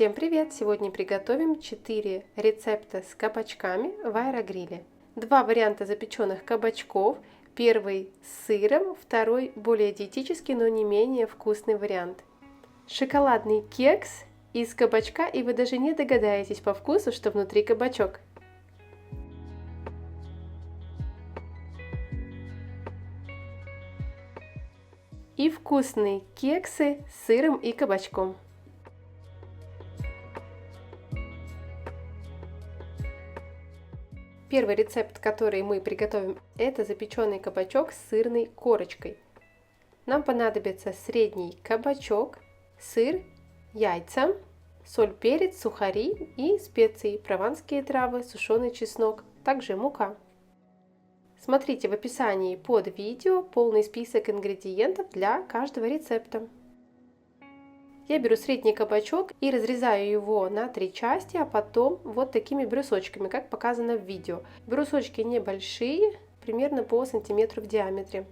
Всем привет! Сегодня приготовим 4 рецепта с кабачками в аэрогриле. Два варианта запеченных кабачков. Первый с сыром, второй более диетический, но не менее вкусный вариант. Шоколадный кекс из кабачка, и вы даже не догадаетесь по вкусу, что внутри кабачок. И вкусные кексы с сыром и кабачком. Первый рецепт, который мы приготовим, это запеченный кабачок с сырной корочкой. Нам понадобится средний кабачок, сыр, яйца, соль, перец, сухари и специи, прованские травы, сушеный чеснок, также мука. Смотрите в описании под видео полный список ингредиентов для каждого рецепта. Я беру средний кабачок и разрезаю его на 3 части, а потом вот такими брусочками, как показано в видео. Брусочки небольшие, примерно по сантиметру в диаметре.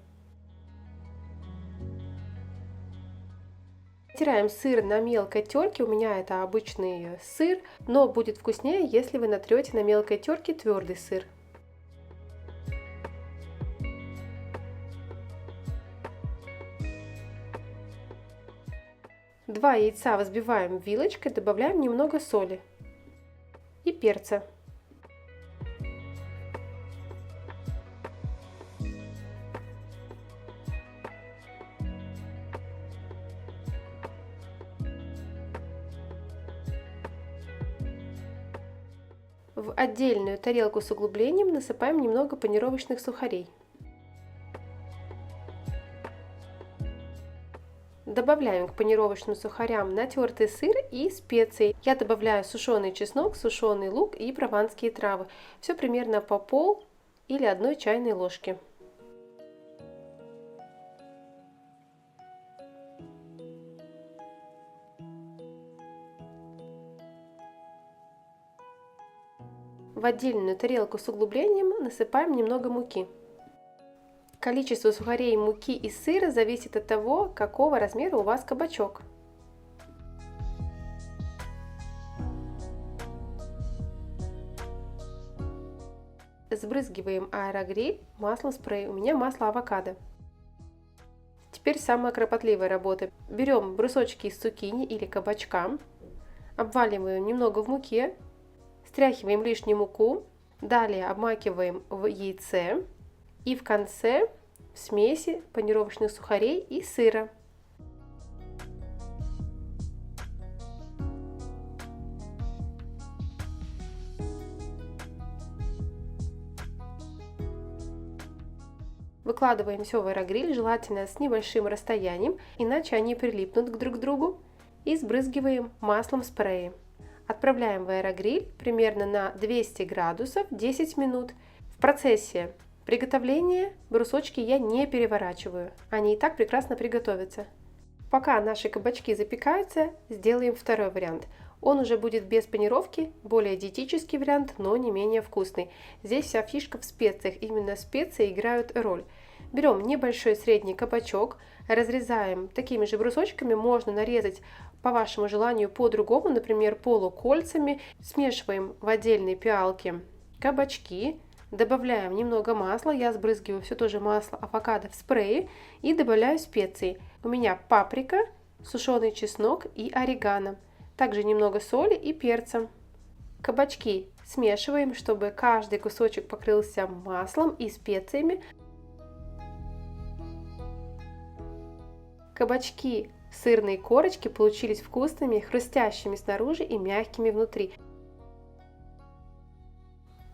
Натираем сыр на мелкой терке, у меня это обычный сыр, но будет вкуснее, если вы натрете на мелкой терке твердый сыр. Два яйца взбиваем вилочкой, добавляем немного соли и перца. В отдельную тарелку с углублением насыпаем немного панировочных сухарей. Добавляем к панировочным сухарям натертый сыр и специи. Я добавляю сушеный чеснок, сушеный лук и прованские травы. Все примерно по пол или 1 чайной ложки. В отдельную тарелку с углублением насыпаем немного муки. Количество сухарей, муки и сыра зависит от того, какого размера у вас кабачок. Сбрызгиваем аэрогриль маслом спрей. У меня масло авокадо. Теперь самая кропотливая работа. Берем брусочки из цукини или кабачка, обваливаем немного в муке, стряхиваем лишнюю муку, далее обмакиваем в яйце. И в конце в смеси панировочных сухарей и сыра. Выкладываем все в аэрогриль, желательно с небольшим расстоянием, иначе они прилипнут друг к другу. И сбрызгиваем маслом спрея. Отправляем в аэрогриль примерно на 200 градусов 10 минут. В процессе приготовления брусочки я не переворачиваю, они и так прекрасно приготовятся. Пока наши кабачки запекаются, сделаем второй вариант. Он уже будет без панировки, более диетический вариант, но не менее вкусный. Здесь вся фишка в специях, именно специи играют роль. Берем небольшой средний кабачок, разрезаем такими же брусочками, можно нарезать по вашему желанию по-другому, например, полукольцами. Смешиваем в отдельной пиалке кабачки. Добавляем немного масла, я сбрызгиваю все то же масло авокадо в спрее и добавляю специи. У меня паприка, сушеный чеснок и орегано. Также немного соли и перца. Кабачки смешиваем, чтобы каждый кусочек покрылся маслом и специями. Кабачки в сырной корочке получились вкусными, хрустящими снаружи и мягкими внутри.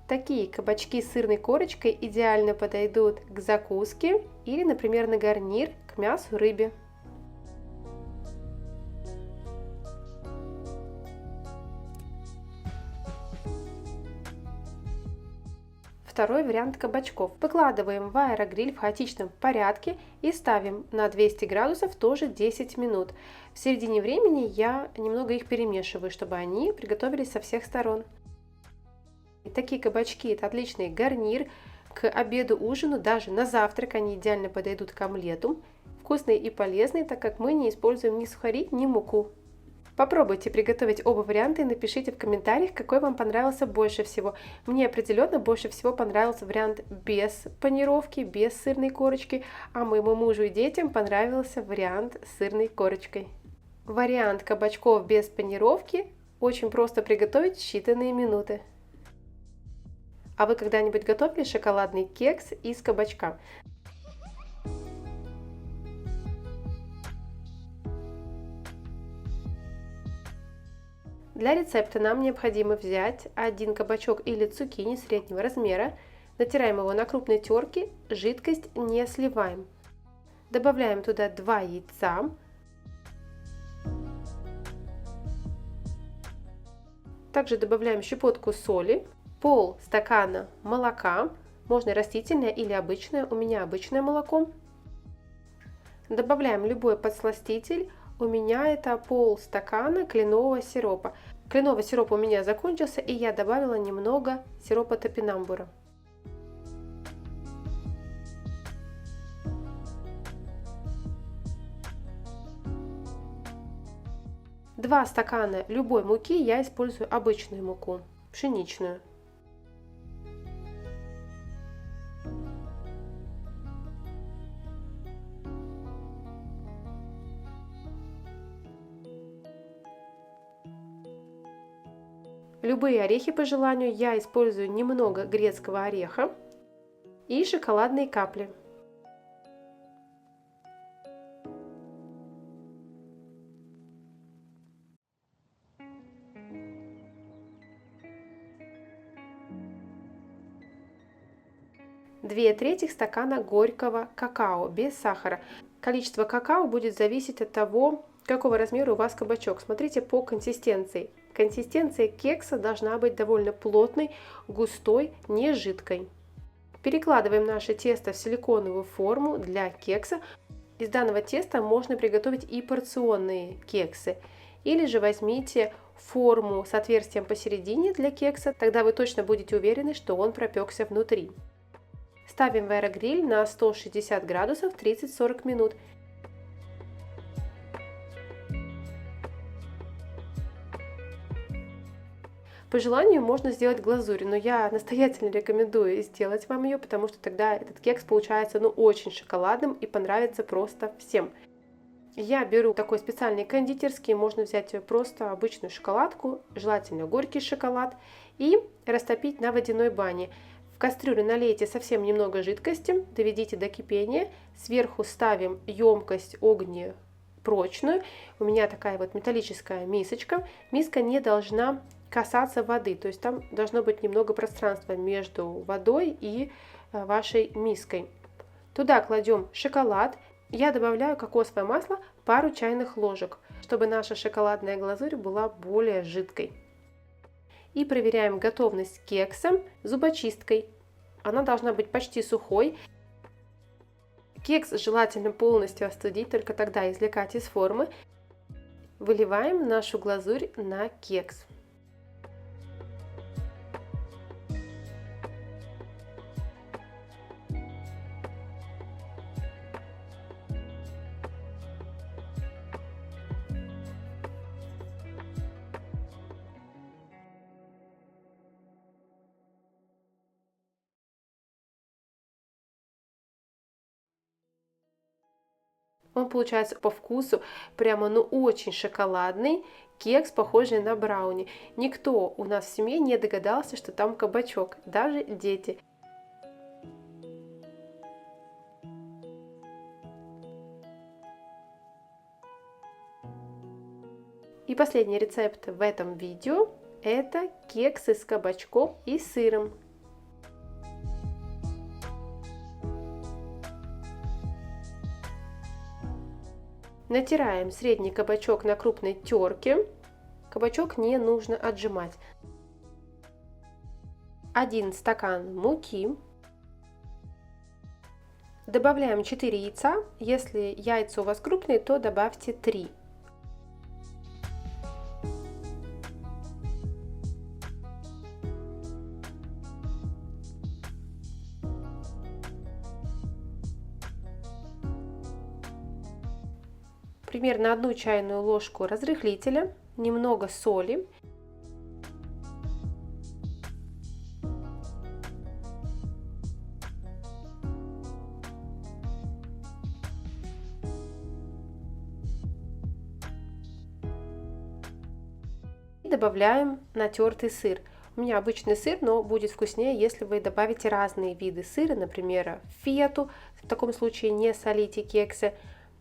Такие кабачки с сырной корочкой идеально подойдут к закуске или, например, на гарнир к мясу, рыбе. Второй вариант кабачков. Выкладываем в аэрогриль в хаотичном порядке и ставим на 200 градусов тоже 10 минут. В середине времени я немного их перемешиваю, чтобы они приготовились со всех сторон. Такие кабачки – это отличный гарнир к обеду, ужину, даже на завтрак они идеально подойдут к омлету. Вкусные и полезные, так как мы не используем ни сухари, ни муку. Попробуйте приготовить оба варианта и напишите в комментариях, какой вам понравился больше всего. Мне определенно больше всего понравился вариант без панировки, без сырной корочки, а моему мужу и детям понравился вариант с сырной корочкой. Вариант кабачков без панировки очень просто приготовить в считанные минуты. А вы когда-нибудь готовили шоколадный кекс из кабачка? Для рецепта нам необходимо взять один кабачок или цукини среднего размера, натираем его на крупной терке, жидкость не сливаем. Добавляем туда 2 яйца, также добавляем щепотку соли, пол стакана молока, можно растительное или обычное, у меня обычное молоко. Добавляем любой подсластитель. У меня это полстакана кленового сиропа. Кленовый сироп у меня закончился, и я добавила немного сиропа топинамбура. Два стакана любой муки, я использую обычную муку, пшеничную. Любые орехи по желанию, я использую немного грецкого ореха и шоколадные капли. Две трети стакана горького какао без сахара. Количество какао будет зависеть от того, какого размера у вас кабачок. Смотрите по консистенции. Консистенция кекса должна быть довольно плотной, густой, не жидкой. Перекладываем наше тесто в силиконовую форму для кекса. Из данного теста можно приготовить и порционные кексы. Или же возьмите форму с отверстием посередине для кекса, тогда вы точно будете уверены, что он пропекся внутри. Ставим в аэрогриль на 160 градусов 30-40 минут. По желанию можно сделать глазурь, но я настоятельно рекомендую сделать вам ее, потому что тогда этот кекс получается очень шоколадным и понравится просто всем. Я беру такой специальный кондитерский, можно взять просто обычную шоколадку, желательно горький шоколад, и растопить на водяной бане. В кастрюлю налейте совсем немного жидкости, доведите до кипения, сверху ставим емкость огнепрочную. У меня такая вот металлическая мисочка. Миска не должна касаться воды, то есть там должно быть немного пространства между водой и вашей миской. Туда кладем шоколад. Я добавляю кокосовое масло пару чайных ложек, чтобы наша шоколадная глазурь была более жидкой. И проверяем готовность кекса зубочисткой. Она должна быть почти сухой. Кекс желательно полностью остудить, только тогда извлекать из формы. Выливаем нашу глазурь на кекс. Он получается по вкусу прямо очень шоколадный, кекс, похожий на брауни. Никто у нас в семье не догадался, что там кабачок, даже дети. И последний рецепт в этом видео – это кексы с кабачком и сыром. Натираем средний кабачок на крупной терке. Кабачок не нужно отжимать. 1 стакан муки. Добавляем 4 яйца. Если яйца у вас крупные, то добавьте 3. Примерно 1 чайную ложку разрыхлителя. немного соли. Добавляем натертый сыр. У меня обычный сыр, но будет вкуснее, если вы добавите разные виды сыра, например, фету. В таком случае не солите кексы.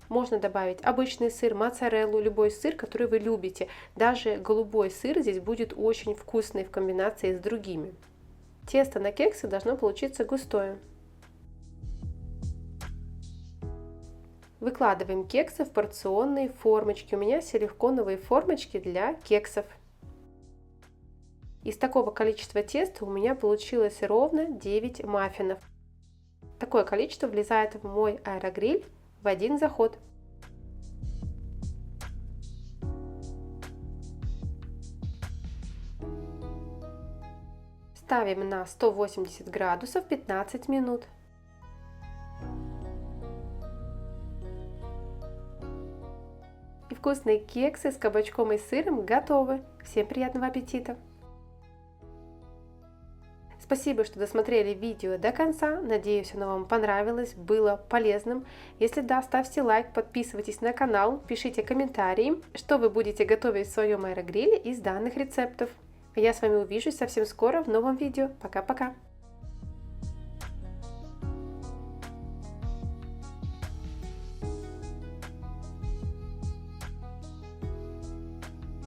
Можно добавить обычный сыр, моцареллу, любой сыр, который вы любите. Даже голубой сыр здесь будет очень вкусный в комбинации с другими. Тесто на кексы должно получиться густое. Выкладываем кексы в порционные формочки. У меня силиконовые формочки для кексов. Из такого количества теста у меня получилось ровно 9 маффинов. Такое количество влезает в мой аэрогриль в один заход. Ставим на 180 градусов 15 минут. И вкусные кексы с кабачком и сыром готовы. Всем приятного аппетита! Спасибо, что досмотрели видео до конца. Надеюсь, оно вам понравилось, было полезным. Если да, ставьте лайк, подписывайтесь на канал, пишите комментарии, что вы будете готовить в своем аэрогриле из данных рецептов. Я с вами увижусь совсем скоро в новом видео. Пока-пока!